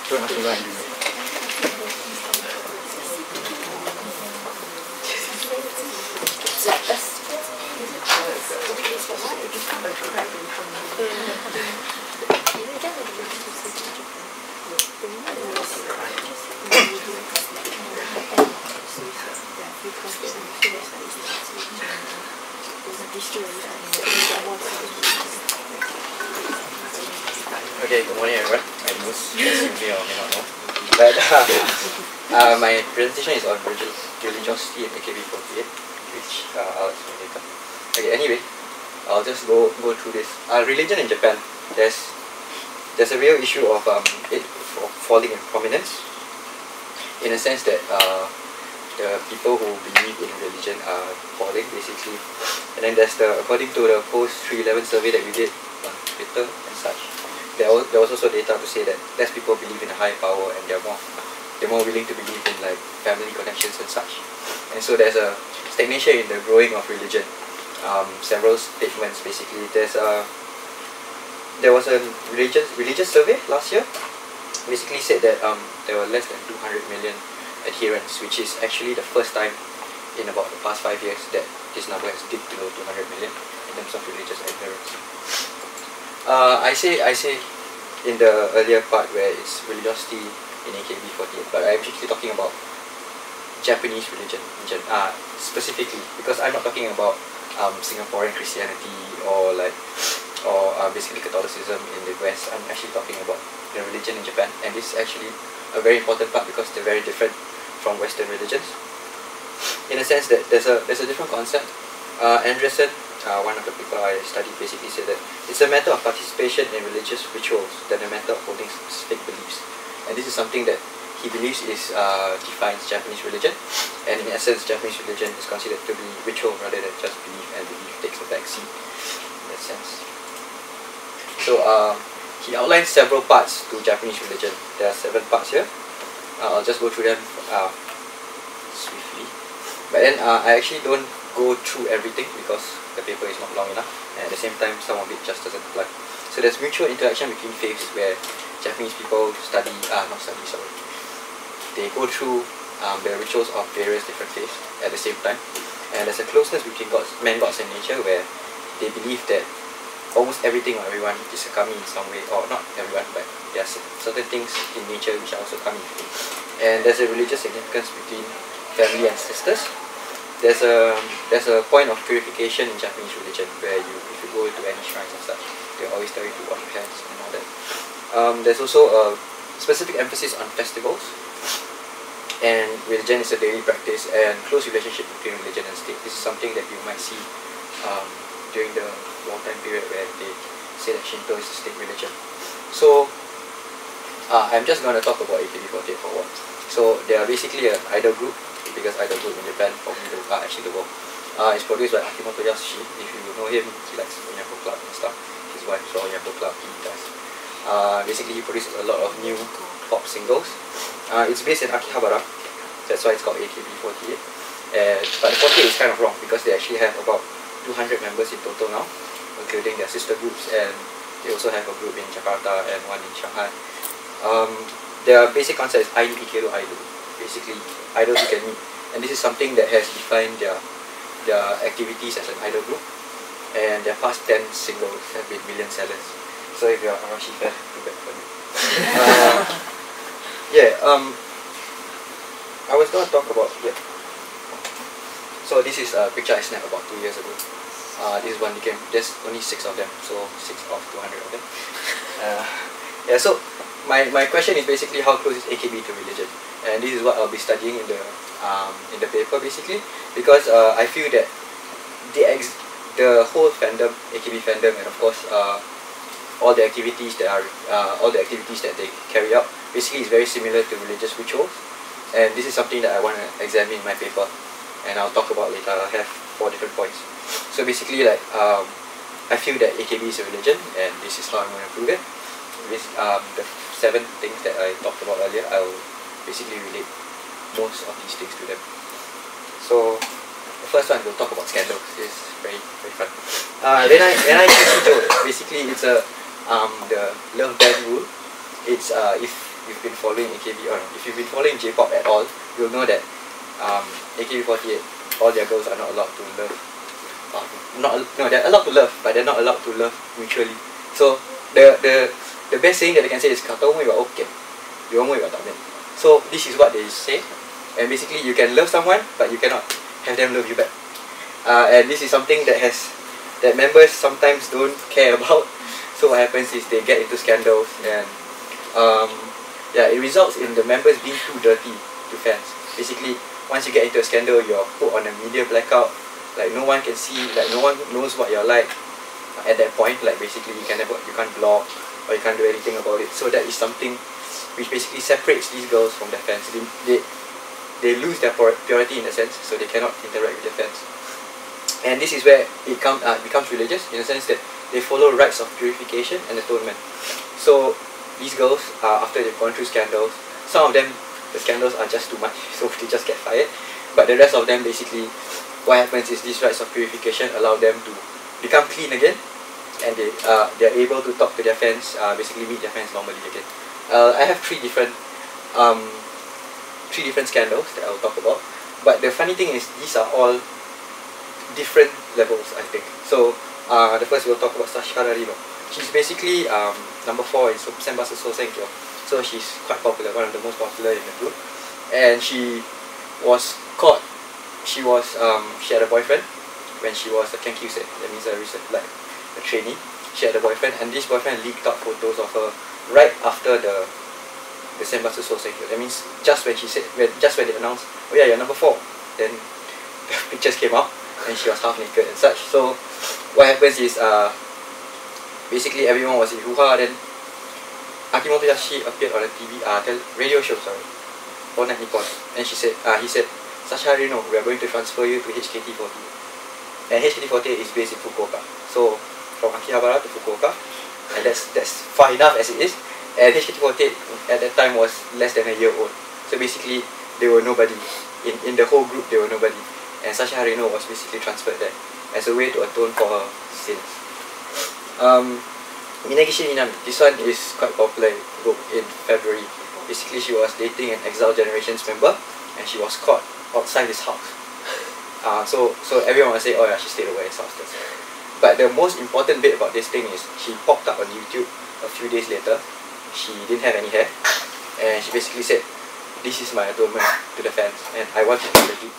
Don't have to go and do it. Okay, good morning everyone. I'm Mus, as you may or may not know. But my presentation is on religiosity and AKB48, which I'll explain later. Okay, anyway, I'll just go through this. Religion in Japan, there's a real issue of it falling in prominence, in a sense that the people who believe in religion are falling basically. And then there's according to the post 311 survey that we did on Twitter and such, there was also data to say that less people believe in a higher power, and they're more willing to believe in like family connections and such. And so there's a stagnation in the growing of religion. Several statements basically. There was a religious survey last year, basically said that there were less than 200 million adherents, which is actually the first time in about the past 5 years that this number has dipped below 200 million in terms of religious adherents. I say in the earlier part where it's religiosity in AKB48, but I'm actually talking about Japanese religion specifically, because I'm not talking about Singaporean Christianity or basically Catholicism in the West. I'm actually talking about the religion in Japan, and this is actually a very important part because they're very different from Western religions, in a sense that there's a different concept. Andresen, one of the people I studied, basically said that it's a matter of participation in religious rituals than a matter of holding specific beliefs, and this is something that he believes defines Japanese religion. And in essence, Japanese religion is considered to be ritual rather than just belief, and belief takes a back seat in that sense. So he outlines several parts to Japanese religion. There are 7 parts here. I'll just go through them swiftly. But then I actually don't go through everything because the paper is not long enough, and at the same time some of it just doesn't apply. So there's mutual interaction between faiths, where Japanese people they go through the rituals of various different faiths at the same time. And there's a closeness between man, gods and nature, where they believe that almost everything or everyone is a kami in some way, or not everyone, but there are certain things in nature which are also kami. And there's a religious significance between family and sisters. There's a point of purification in Japanese religion, where if you go into any shrines and such, they always tell you to wash your hands and all that. There's also a specific emphasis on festivals, and religion is a daily practice, and close relationship between religion and state. This is something that you might see during the wartime period, where they say that Shinto is a state religion. So I'm just going to talk about AKB48 for once. So they are basically an idol group, the biggest idol group in Japan, probably actually the world. It's produced by Akimoto Yasushi. If you know him, he likes Onyako Club and stuff. His wife saw Onyako Club, he does. Basically he produces a lot of new pop singles. It's based in Akihabara, that's why it's called AKB48. But the 48 is kind of wrong, because they actually have about 200 members in total now, including their sister groups, and they also have a group in Jakarta and one in Shanghai. Their basic concept is Aidu Ikeru Aidu, basically idols you can meet, and this is something that has defined their activities as an idol group, and their past 10 singles have been million sellers. So if you're a Arashi fan, too bad for you. I was going to talk about, so this is a picture I snapped about 2 years ago. This one there's only 6 of them, so 6 of 200 of them. So my question is basically, how close is AKB to religion? And this is what I'll be studying in the paper, basically, because I feel that the whole fandom, AKB fandom, and of course all the activities that they carry out, basically is very similar to religious rituals. And this is something that I want to examine in my paper, and I'll talk about later. I have 4 different points. So basically, like I feel that AKB is a religion, and this is how I'm going to prove it. With the 7 things that I talked about earlier, I will basically relate most of these things to them. So the first one, we'll talk about scandals. It's very fun. When I choose Joe, basically it's the love band rule. It's if you've been following AKB, or if you've been following J-pop at all, you'll know that AKB48, all their girls are not allowed to love. They're allowed to love, but they're not allowed to love mutually. So the best saying that they can say is "Kata mo iwa okay, yo mo iwa tamen." So this is what they say, and basically you can love someone, but you cannot have them love you back. And this is something that members sometimes don't care about. So what happens is they get into scandals, and it results in the members being too dirty to fans. Basically, once you get into a scandal, you're put on a media blackout. Like no one can see, like no one knows what you're like at that point. Like basically you can't blog or you can't do anything about it. So that is something which basically separates these girls from their fans. They lose their purity in a sense, so they cannot interact with their fans. And this is where it becomes religious, in the sense that they follow rites of purification and atonement. So these girls, after they've gone through scandals, some of them, the scandals are just too much, so they just get fired. But the rest of them, basically, what happens is these rites of purification allow them to become clean again, and they're able to talk to their fans, basically meet their fans normally again. I have three different scandals that I will talk about. But the funny thing is, these are all different levels, I think. So the first we'll talk about Sashikara Rino. She's basically number 4 in Senbatsu Sosenkyo. So she's quite popular, one of the most popular in the group. And she was caught. She had a boyfriend when she was a Kenkyusei. That means a trainee. She had a boyfriend, and this boyfriend leaked out photos of her right after the Senbatsu Sosenkyo. That means just when they announced, oh yeah, you're number 4, then the pictures came out and she was half naked and such. So what happens is basically everyone was in hoo-ha. Then Akimoto Yashi appeared on a radio show, All Night Nippon, and he said, Sasha Rino, we are going to transfer you to HKT48. And HKT48 is based in Fukuoka. So from Akihabara to Fukuoka, and that's far enough as it is. And HKT48 at that time was less than a year old. So basically they were nobody. In the whole group they were nobody. And Sasha Rino was basically transferred there as a way to atone for her sins. Minagishi Minami, this one is quite popular in February. Basically she was dating an Exile Generations member, and she was caught outside his house. So everyone will say, oh yeah, she stayed over at his house. But the most important bit about this thing is she popped up on YouTube a few days later. She didn't have any hair, and she basically said, this is my atonement to the fans, and I want to be legit.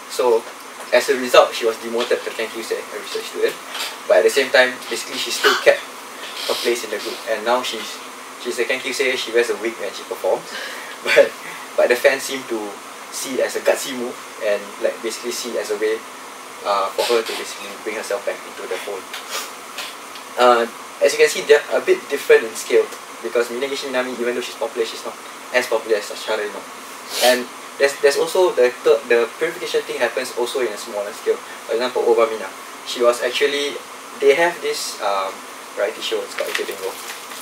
So as a result, she was demoted to Kenkyusei, a research student. But at the same time, basically she still kept her place in the group, and now she's a Kenkyusei. She wears a wig when she performs, but the fans seem to see it as a gutsy move, and like basically see it as a way for her to basically bring herself back into the fold. As you can see, they're a bit different in scale, because Minagishi Minami, even though she's popular, she's not as popular as Sashikara Rino. And there's also the purification thing happens also in a smaller scale. For example, Obamina, she was actually, they have this variety show, it's called Ikebingo.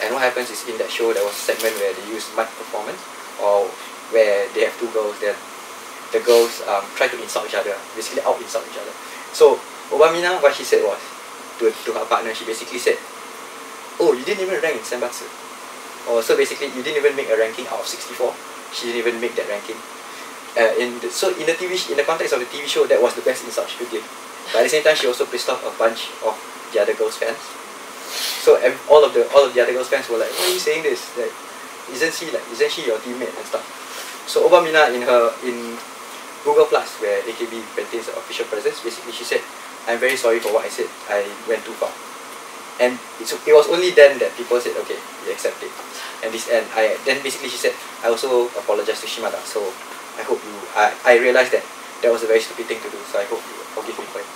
And what happens is, in that show there was a segment where they use mic performance, or where they have two girls, then the girls try to insult each other, basically out-insult each other. So Obamina, what she said was, to her partner, she basically said, oh, you didn't even rank in Senbatsu. Or so basically, you didn't even make a ranking out of 64. She didn't even make that ranking. In the context of the TV show, that was the best insult she could give. But at the same time, she also pissed off a bunch of the other girls' fans. So all of the other girls' fans were like, why are you saying this? Like, isn't she your teammate and stuff? So Obamina in Google Plus, where AKB maintains an official presence, basically she said, I'm very sorry for what I said. I went too far. And it was only then that people said, okay, we accept it. And then basically she said, I also apologize to Shimada. So I hope I realized that was a very stupid thing to do. So I hope you forgive me for it.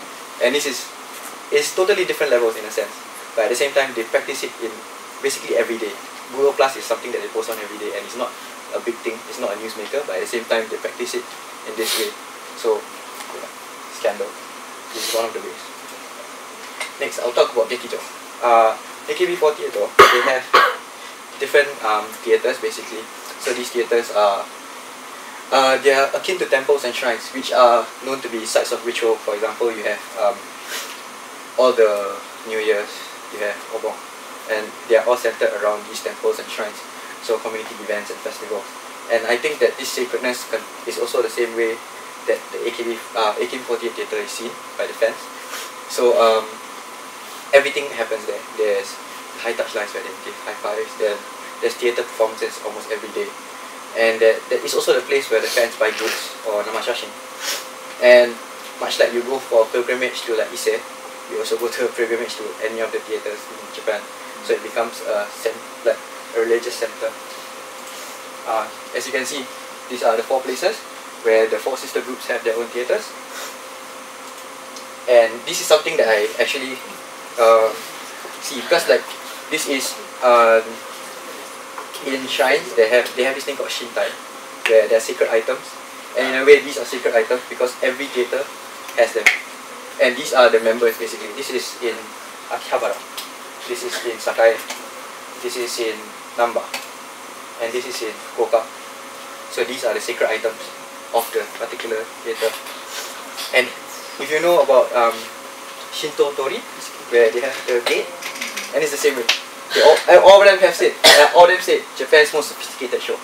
And it's totally different levels in a sense. But at the same time, they practice it in basically every day. Google Plus is something that they post on every day, and it's not a big thing. It's not a newsmaker, but at the same time, they practice it in this way. So, yeah, scandal. This is one of the ways. Next, I'll talk about Gekijo. AKB48, they have different theatres basically. So these theatres are they are akin to temples and shrines, which are known to be sites of ritual. For example, you have all the New Year's, you have Obon, and they are all centered around these temples and shrines. so community events and festivals. And I think that this sacredness is also the same way that the AKB48 theatre is seen by the fans. So everything happens there. There's high touch lines where they give high fives. There's theatre performances almost every day, and that is also the place where the fans buy goods or namashashin. And much like you go for a pilgrimage to like Ise, you also go to a pilgrimage to any of the theatres in Japan. So it becomes a religious center. As you can see, these are the 4 places where the 4 sister groups have their own theatres. And this is something that I actually see, because like this is in shrines they have this thing called Shintai, where they're sacred items. And in a way these are sacred items because every theatre has them. And these are the members basically. This is in Akihabara, this is in Sakai, this is in Namba, and this is in Fukuoka. So these are the sacred items of the particular theatre. And if you know about Shinto Tori, where they have the gate, and it's the same way. All of them have said, all of them say Japan's most sophisticated show,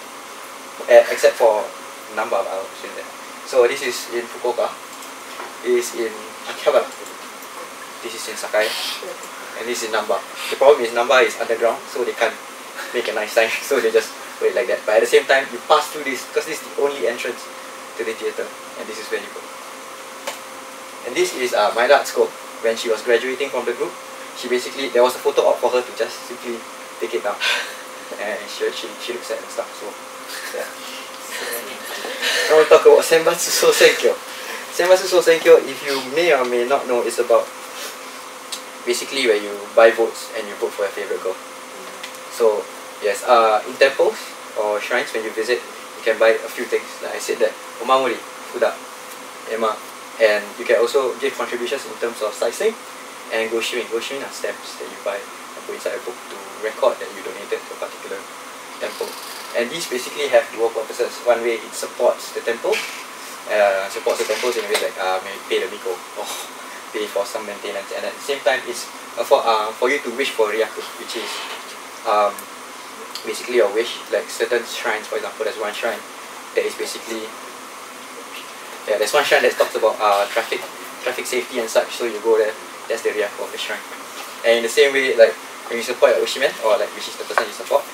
except for Namba, I would say that. So this is in Fukuoka, this is in Akihabara, this is in Sakai, and this is in Namba. The problem is Namba is underground, so they can't make a nice sign, so they just put it like that. But at the same time, you pass through this, because this is the only entrance to the theatre, and this is where you go. And this is Maida Atsuko. When she was graduating from the group, there was a photo op for her to just simply take it down, and she looks sad and stuff. So yeah. Now we'll talk about Senbatsu Sosenkyo. Senbatsu Sosenkyo, if you may or may not know, is about basically where you buy votes and you vote for your favorite girl. So yes, in temples or shrines when you visit, you can buy a few things. Like I said that omamori, fuda, ema, and you can also give contributions in terms of sightseeing and goshuin. Goshuin are stamps that you buy and put inside a book to record that you donated to a particular temple. And these basically have dual purposes. One way it supports the temple, supports the temples in a way like maybe pay the miko or pay for some maintenance, and at the same time it's for you to wish for ryaku, which is basically your wish. Like certain shrines, for example, there's one shrine that is basically there's one shrine that talks about traffic safety and such, so you go there, that's the ryaku of the shrine. And in the same way, like when you support your Oshimen, or like which is the person you support,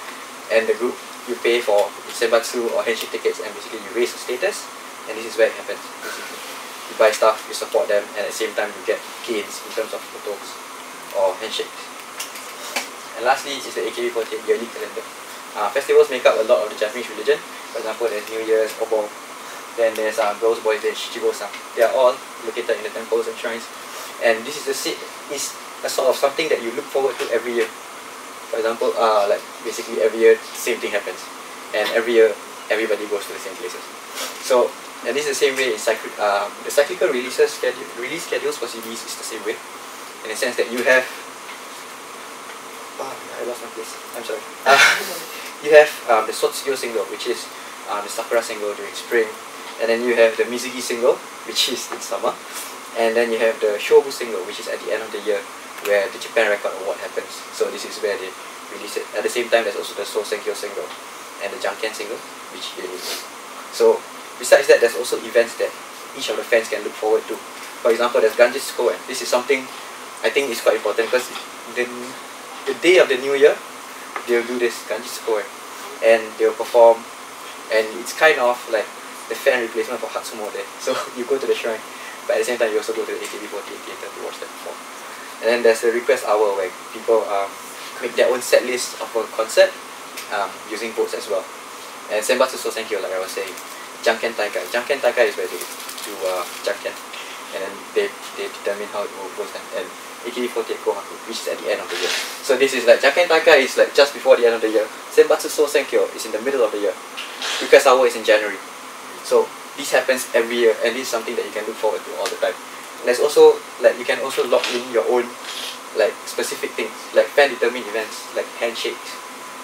and the group, you pay for senbatsu or handshake tickets, and basically you raise the status, and this is where it happens. Basically, you buy stuff, you support them, and at the same time you get gains in terms of photos or handshakes. And lastly is the AKB48 yearly calendar. Festivals make up a lot of the Japanese religion. For example, there's New Year's, Obon, then there's Girls' Boys' Day, Shichigo-san. They are all located in the temples and shrines, and this is a sort of something that you look forward to every year. For example, like basically every year same thing happens, and every year everybody goes to the same places. So, and this is the same way in the cyclical release schedules for CDs is the same way, in the sense that you have I lost my place, I'm sorry. You have the Sotsuyo single, which is the Sakura single during spring, and then you have the Mizugi single, which is in summer, and then you have the Shobu single, which is at the end of the year, where the Japan Record Award happens. So this is where they release it. At the same time, there's also the Sosenkyo single and the Janken single, which they release. So besides that, there's also events that each of the fans can look forward to. For example, there's Ganjitsu Koen. This is something I think is quite important, because the day of the new year, they'll do this Ganjitsu Koen, and they'll perform, and it's kind of like the fan replacement for Hatsumo there. So you go to the shrine, but at the same time you also go to the AKB48 theatre to watch them perform. And then there's the request hour, where people make their own set list of a concert using votes as well. And Senbatsu Sosenkyo, like I was saying, Janken Taikai. Janken Taikai is where they do Janken, and then they determine how it goes then. And AKB48 Kohaku, which is at the end of the year. So this is like Janken Taikai is like just before the end of the year. Senbatsu Sosenkyo is in the middle of the year. Request hour is in January. So this happens every year, and this is something that you can look forward to all the time. And there's also like you can also log in your own like specific things, like fan determined events, like handshakes,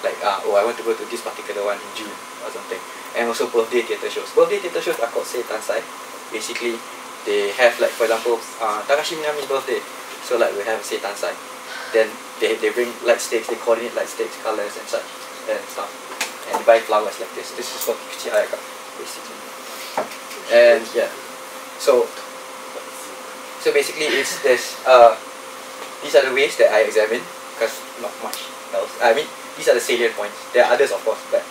like oh, I want to go to this particular one in June or something. And also birthday theatre shows. Birthday theatre shows are called Seitansai. Basically, they have like, for example, Takashi Minami's birthday. So like we have Seitansai. Then they bring light stakes, they coordinate light stakes, colors and such and stuff. buy flowers like this. This is what Kikuchi Ayaka, basically. And yeah, so basically it's this. These are the ways that I examine, because not much else. I mean, these are the salient points. There are others, of course, but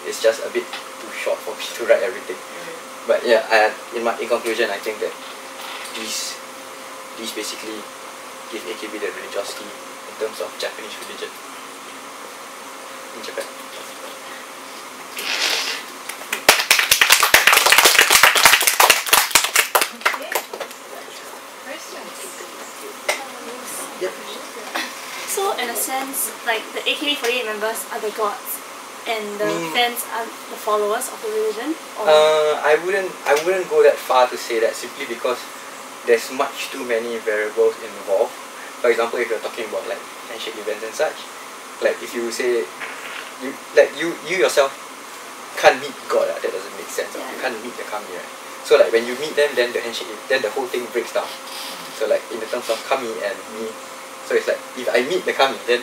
it's just a bit too short for me to write everything. But yeah, in conclusion, I think that these basically give AKB the religiosity in terms of Japanese religion in Japan. So in a sense, like the AKB48 members are the gods, and the fans are the followers of the religion. Or? I wouldn't go that far to say that, simply because there's much too many variables involved. For example, if you're talking about like handshake events and such, like if you say you yourself can't meet God, that doesn't make sense. You can't meet the kami, right? So like when you meet them, then the handshake, then the whole thing breaks down. So like in the terms of kami and me, so it's like if I meet the kami, then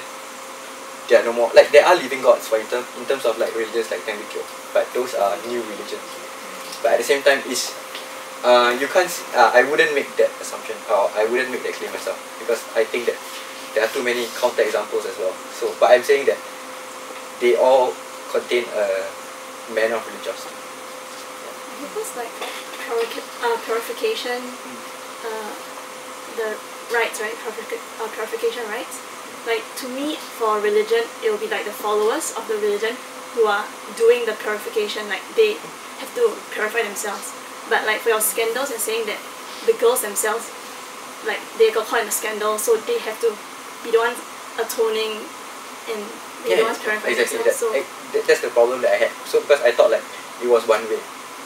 there are no more, like there are living gods for in terms of like religions like Tenrikyo, but those are new religions. But at the same time, is you can't. I wouldn't make that assumption, or I wouldn't make that claim myself, because I think that there are too many counter examples as well. So, but I'm saying that they all contain a manner of religiosity. Because like purification, the rites, right? Purification rites. Like to me, for religion, it will be like the followers of the religion who are doing the purification. Like they have to purify themselves. But like for your scandals, you're saying that the girls themselves, like they got caught in a scandal, so they have to be the ones atoning and be the ones purifying themselves. So that's the problem that I had. So because I thought like it was one way,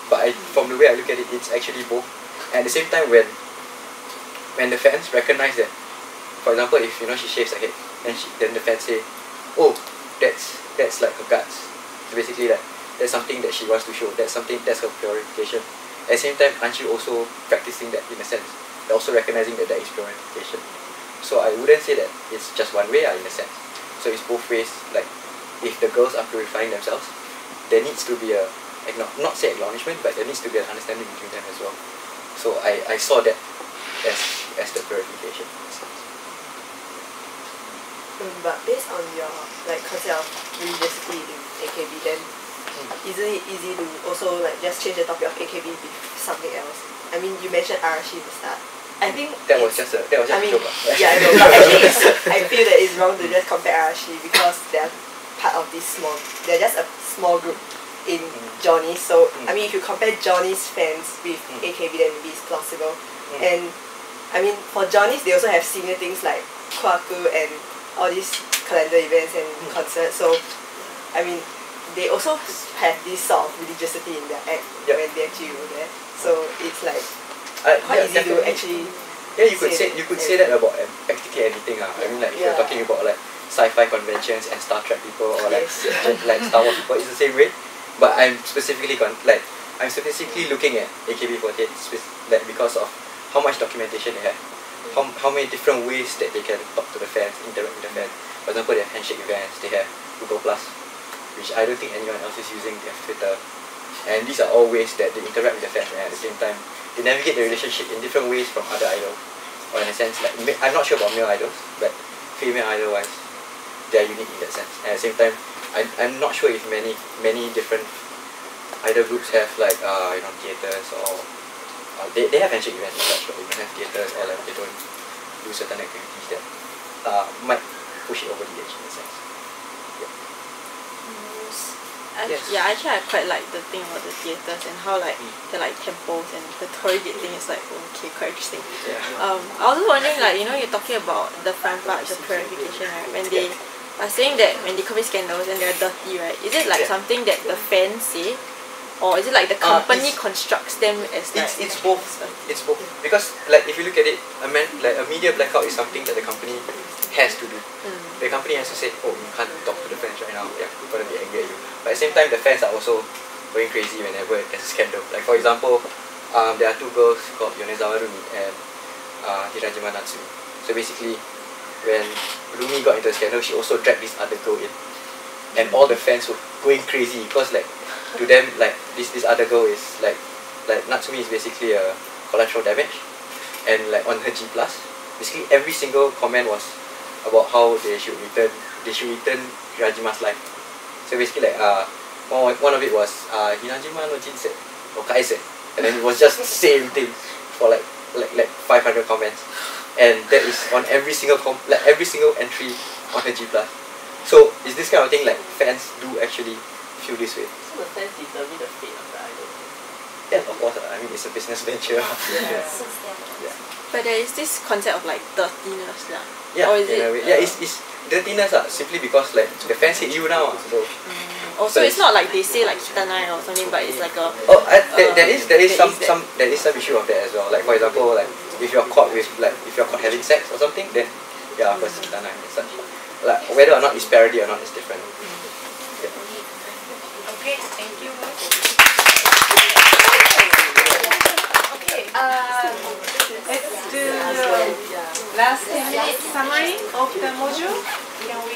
but from the way I look at it, it's actually both. And at the same time, when the fans recognize that, for example, if she shaves her head, then the fans say, oh, that's like her guts. So basically that's something that she wants to show. That's her purification. At the same time, aren't you also practicing that in a sense? They're also recognizing that is purification. So I wouldn't say that it's just one way in a sense. So it's both ways. Like if the girls are purifying themselves, there needs to be not say acknowledgement, but there needs to be an understanding between them as well. So I saw that as the purification. But based on your concept of religiosity in AKB, then isn't it easy to also just change the topic of AKB with something else? I mean, you mentioned Arashi in the start. I think that was just a joke. Yeah, I know, but actually I feel that it's wrong to just compare Arashi, because they're part of this they're just a small group in Johnny. So I mean, if you compare Johnny's fans with AKB, then maybe it's plausible. And I mean, for Johnny's, they also have similar things like Kwaku and all these calendar events and concerts. So I mean, they also have this sort of religiosity in their act when they actually go there. So it's like quite easy to actually. Yeah, you could say that about practically anything. I mean, like if you're talking about like sci-fi conventions and Star Trek people, or like Star Wars people, it's the same way. But I'm specifically looking at AKB48 because of how much documentation they have, how many different ways that they can talk to the fans, interact with the fans. For example, they have handshake events, they have Google Plus, which I don't think anyone else is using. They have Twitter, and these are all ways that they interact with the fans, and at the same time they navigate the relationship in different ways from other idols. Or in a sense, like I'm not sure about male idols, but female idol wise, they are unique in that sense. And at the same time, I'm not sure if many different idol groups have theaters, or they have handshake events and such, but they don't have theaters, or like they don't do certain activities that might push it over the edge in a sense. Yeah, actually I quite like the thing about the theatres and how they're like temples, and the Torii Gate thing is like quite interesting. I was just wondering, you're talking about the front part, the purification, right? When they are saying that when they commit scandals and they're dirty, right? Is it like something that the fans say, or is it like the company constructs them as like? It's both. It's both, because like if you look at it, a media blackout is something that the company has to do. The company has to say, oh, you can't talk to the fans right now, we're going to be angry at you. But at the same time, the fans are also going crazy whenever there's a scandal. Like for example, there are two girls called Yonezawa Rumi and Hirajima Natsumi. So basically, when Rumi got into a scandal, she also dragged this other girl in. and all the fans were going crazy because like to them like this other girl is like Natsumi is basically a collateral damage, and like on her G plus, basically every single comment was about how they should return Hirajima's life. So basically like one of it was Hinajima no Jinsei no Kaise, and then it was just the same thing for like 500 comments, and that is on every single entry on her G plus. So is this kind of thing like fans do actually feel this way? So the fans determine the fate of the idol. Yeah, of course. I mean, it's a business venture. Yeah. But there is this concept of like dirtiness, lah. Yeah, or is in it? a way. Yeah, it's dirtiness simply because like the fans hate you now. So. So it's not like they say like kitanai or something, but it's like a. There is some issue of that as well. Like for example, like if you're caught having sex or something, then yeah, of course kitanai and such. Like whether or not it's parody or not is different. Yeah. Okay, thank you. Okay, let's do last 10 minutes summary of the module. Can we